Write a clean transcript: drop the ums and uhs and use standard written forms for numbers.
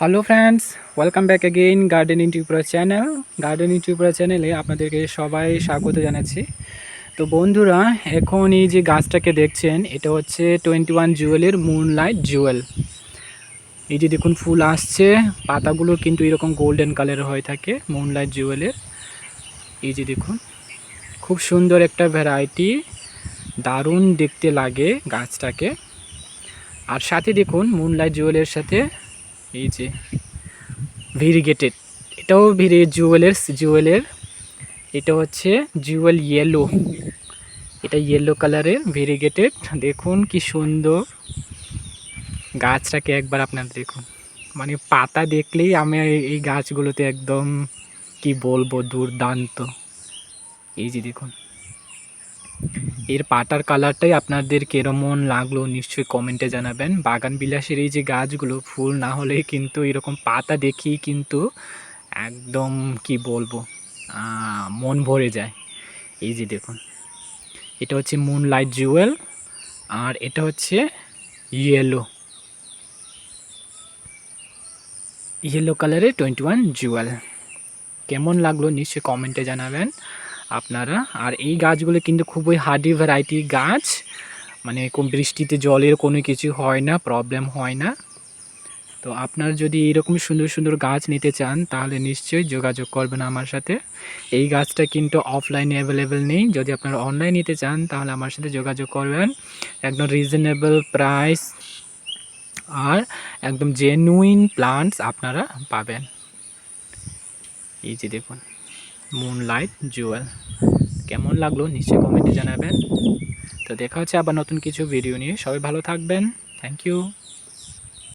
Hello friends, welcome back again gardening tutorial channel. Gardening tutorial চ্যানেলে আপনাদেরকে সবাই স্বাগত জানাচ্ছি। তো বন্ধুরা, এখন এই যে গাছটাকে দেখছেন, এটা হচ্ছে 21 জুয়েলের মুনলাইট জুয়েল। এই যে দেখুন ফুল আসছে, পাতাগুলো কিন্তু এরকম গোল্ডেন কালারের হয়ে থাকে মুনলাইট জুয়েলের। এই যে দেখুন, খুব সুন্দর একটা ভ্যারাইটি, দারুণ দেখতে লাগে গাছটাকে। আর সাথে দেখুন মুনলাইট জুয়েলের সাথে এই যে ভেরিগেটেড, এটাও জুয়েলের এটা হচ্ছে জুয়েল ইয়েলো, এটা ইয়েলো কালারের ভেরিগেটেড। দেখুন কি সুন্দর গাছটাকে একবার আপনারা দেখুন, মানে পাতা দেখলেই আমি এই গাছগুলোতে একদম কি বলবো, দুর্দান্ত। এই যে দেখুন, এর পাতার কালারটাই আপনাদের কেমন লাগলো নিশ্চয়ই কমেন্টে জানাবেন। বাগান বিলাসের এই যে গাছগুলো ফুল না হলে কিন্তু এরকম পাতা দেখেই কিন্তু একদম কি বলবো, মন ভরে যায়। এই যে দেখুন, এটা হচ্ছে মুনলাইট জুয়েল, আর এটা হচ্ছে ইয়েলো ইয়েলো কালারের 21 জুয়েল। কেমন লাগলো নিশ্চয়ই কমেন্টে জানাবেন আপনারা। আর এই গাছগুলো কিন্তু খুবই হার্ডি ভ্যারাইটি গাছ, মানে কোন বৃষ্টিতে জলের কোনো কিছু হয় না, প্রবলেম হয় না। তো আপনার যদি এরকম সুন্দর সুন্দর গাছ নিতে চান তাহলে নিশ্চয়ই যোগাযোগ করবেন আমার সাথে। এই গাছটা কিন্তু অফলাইনে অ্যাভেলেবেল নেই, যদি আপনারা অনলাইন নিতে চান তাহলে আমার সাথে যোগাযোগ করবেন। একদম রিজনেবল প্রাইস আর একদম জেনুইন প্লান্টস আপনারা পাবেন। এই যে দেখুন মুনলাইট জুয়েল, কেমন লাগলো নিশ্চয়ই কমেন্টে জানাবেন। তো দেখা হচ্ছে আবার নতুন কিছু ভিডিও নিয়ে। সবাই ভালো থাকবেন। Thank you.